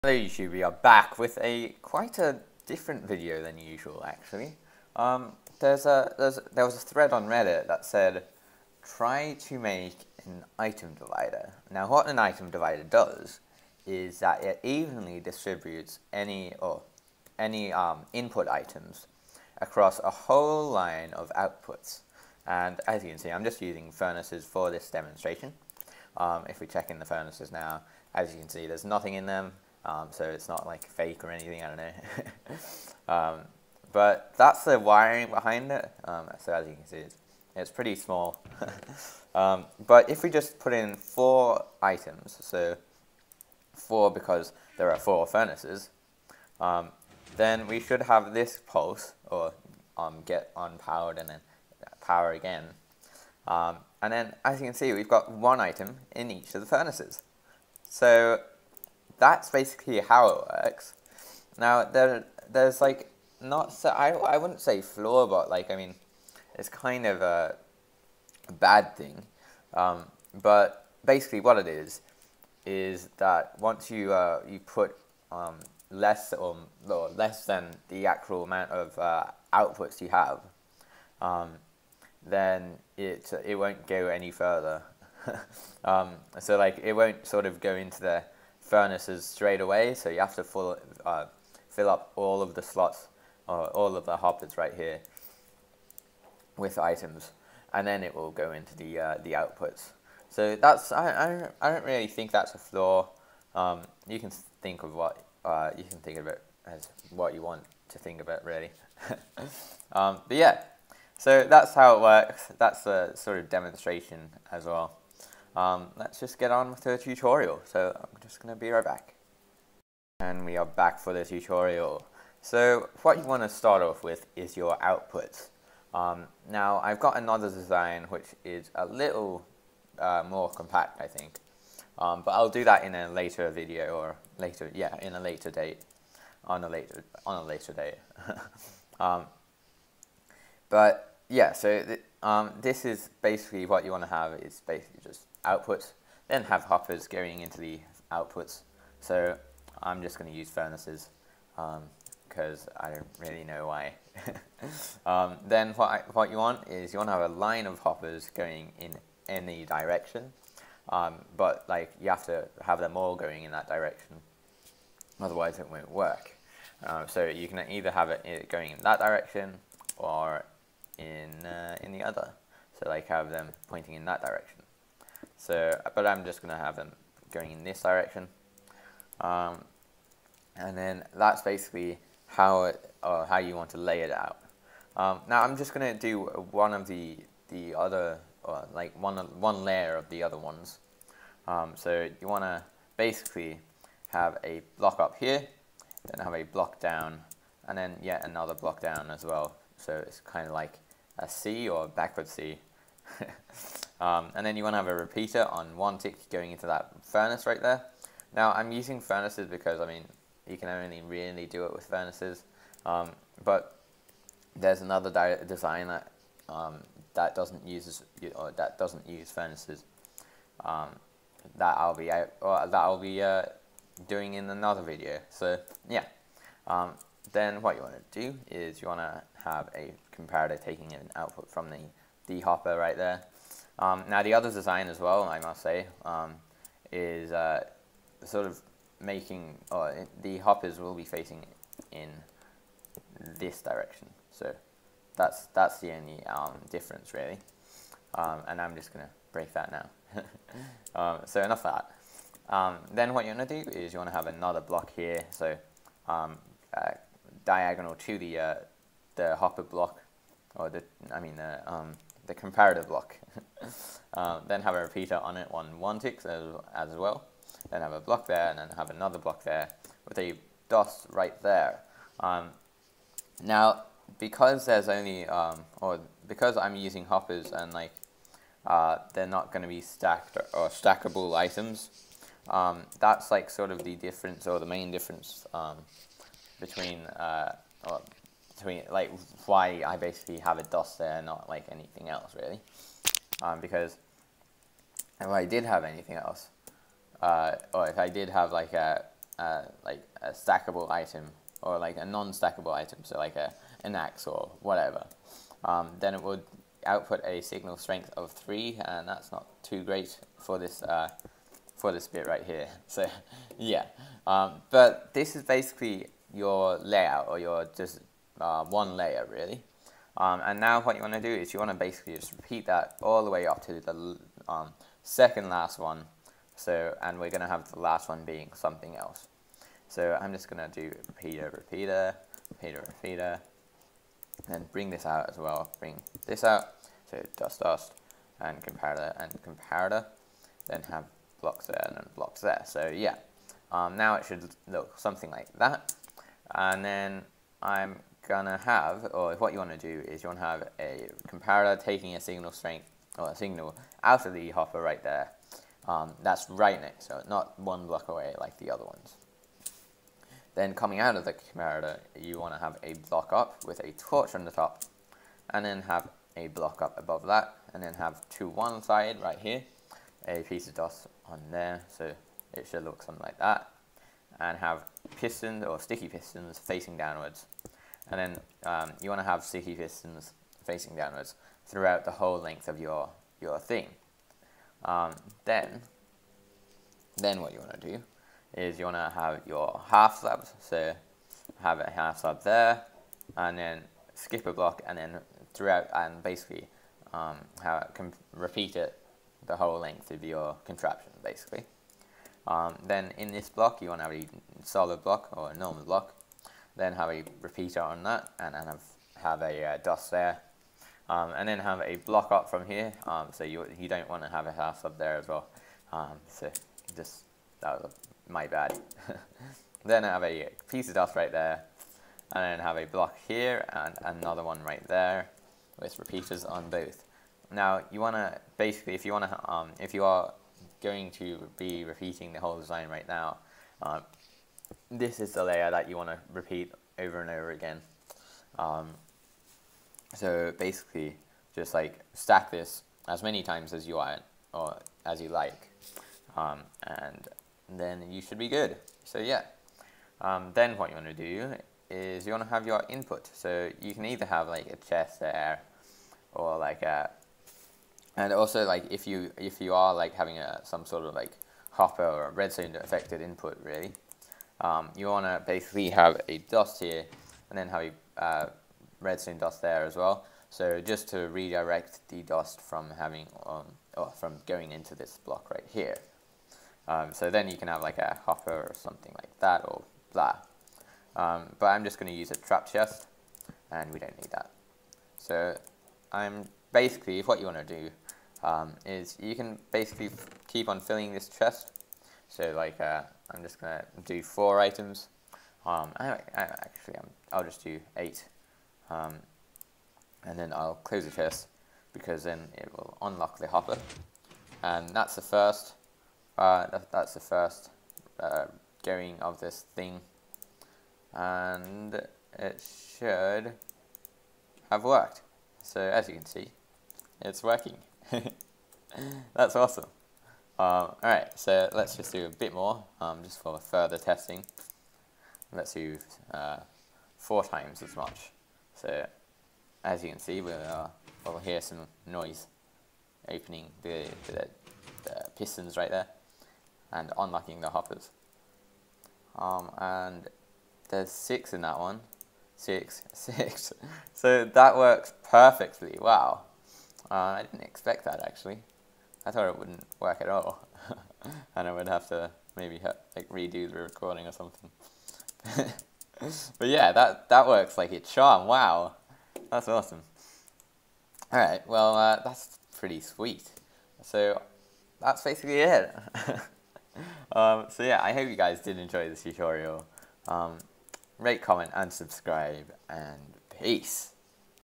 Hello YouTube, we are back with quite a different video than usual actually. There was a thread on Reddit that said, try to make an item divider. Now what an item divider does is that it evenly distributes any input items across a whole line of outputs. And as you can see, I'm just using furnaces for this demonstration. If we check in the furnaces now, as you can see, there's nothing in them. So it's not like fake or anything, I don't know. But that's the wiring behind it. So as you can see, it's pretty small. But if we just put in 4 items, so 4 because there are 4 furnaces, then we should have this pulse, or get unpowered and then power again. And then as you can see, we've got 1 item in each of the furnaces. So that's basically how it works. Now there's like I wouldn't say flaw, but like, I mean, it's kind of a bad thing. But basically what it is that once you put less than the actual amount of outputs you have, then it won't go any further. So like, it won't sort of go into the furnaces straight away, so you have to fill up all of the slots, or all of the hoppers right here with items, and then it will go into the outputs. So that's I don't really think that's a flaw. You can think of it as what you want to think of it, really. But yeah, so that's how it works. That's a sort of demonstration as well. Let's just get on with the tutorial. So I'm just going to be right back. And we are back for the tutorial. So what you want to start off with is your outputs. Now I've got another design which is a little more compact, I think. But I'll do that in a later video, or in a later date. On a later date. But yeah, so this is basically what you want to have. Is basically just outputs, then have hoppers going into the outputs. So I'm just going to use furnaces because I don't really know why. Then what you want is you want to have a line of hoppers going in any direction, but like, you have to have them all going in that direction, otherwise it won't work. So you can either have it going in that direction or in the other. So like, have them pointing in that direction. So, but I'm just going to have them going in this direction, and then that's basically how you want to lay it out. Now I'm just going to do one of the other, or like one layer of the other ones. So you want to basically have a block up here, then have a block down, and then yet another block down as well. So it's kind of like a C or a backward C. And then you want to have a repeater on 1 tick going into that furnace right there. Now I'm using furnaces because, I mean, you can only really do it with furnaces. But there's another design that that doesn't use furnaces. That I'll be doing in another video. So yeah. Then what you want to do is you want to have a comparator taking an output from the hopper right there. Now the other design as well, I must say, is sort of making, the hoppers will be facing in this direction. So that's the only difference, really. And I'm just going to break that now. So enough of that. Then what you want to do is you want to have another block here, so diagonal to the hopper block, or the comparator block. Then have a repeater on it on 1 tick as well. Then have a block there, and then have another block there with a DOS right there. Now, because there's only, because I'm using hoppers and like they're not going to be stacked or stackable items, that's like sort of the difference, or the main difference between like why I basically have a DOS there, not like anything else really. Because if I did have anything else, or if I did have like a like a stackable item or like a non-stackable item, so like an axe or whatever, then it would output a signal strength of 3, and that's not too great for this bit right here. So yeah, but this is basically your layout, or your just one layer really. And now what you want to do is you want to basically just repeat that all the way up to the second last one. So, and we're going to have the last one being something else. So I'm just going to do repeater, repeater, repeater, repeater, then bring this out as well, bring this out, so dust, dust, and comparator, then have blocks there and then blocks there. So yeah, now it should look something like that. And then I'm gonna have, or what you want to do is you want to have a comparator taking a signal strength, or a signal out of the hopper right there. That's right next, so not one block away like the other ones. Then coming out of the comparator, you want to have a block up with a torch on the top, and then have a block up above that, and then have to one side right here a piece of dust on there, so it should look something like that, and have pistons or sticky pistons facing downwards, and then you want to have sticky pistons facing downwards throughout the whole length of your thing. Then what you want to do is you want to have your half slabs, so have a half slab there, and then skip a block, and then throughout, and basically repeat it the whole length of your contraption, basically. Then in this block, you want to have a solid block, or a normal block, then have a repeater on that, and then have a dust there, and then have a block up from here, so you don't want to have a half slab there as well, so just, that was my bad. Then have a piece of dust right there, and then have a block here and another one right there with repeaters on both. Now you want to basically, if you are going to be repeating the whole design right now, this is the layer that you want to repeat over and over again. So basically, just like stack this as many times as you want, or as you like, and then you should be good. So yeah, then what you want to do is you want to have your input. So you can either have like a chest there, or like a, and also like if you are like having some sort of like hopper or redstone affected input really, you want to basically have a dust here, and then have a redstone dust there as well. So just to redirect the dust from having or from going into this block right here. So then you can have like a hopper or something like that, or blah. But I'm just going to use a trap chest, and we don't need that. So I'm basically, what you want to do is you can basically keep on filling this chest. So like I'm just going to do 4 items. I'll just do 8. And then I'll close the chest, because then it will unlock the hopper. And that's the first. That's the first going of this thing, and it should have worked. So as you can see, it's working. That's awesome. Alright, so let's just do a bit more, just for further testing. Let's do 4 times as much. So as you can see, we'll hear some noise opening the pistons right there, and unlocking the hoppers. And there's 6 in that one. 6. So that works perfectly. Wow. I didn't expect that actually. I thought it wouldn't work at all. And I would have to maybe like redo the recording or something. But yeah, that works like it's charm. Wow. That's awesome. Alright, well that's pretty sweet. So that's basically it. So yeah, I hope you guys did enjoy this tutorial. Rate, comment, and subscribe, and peace.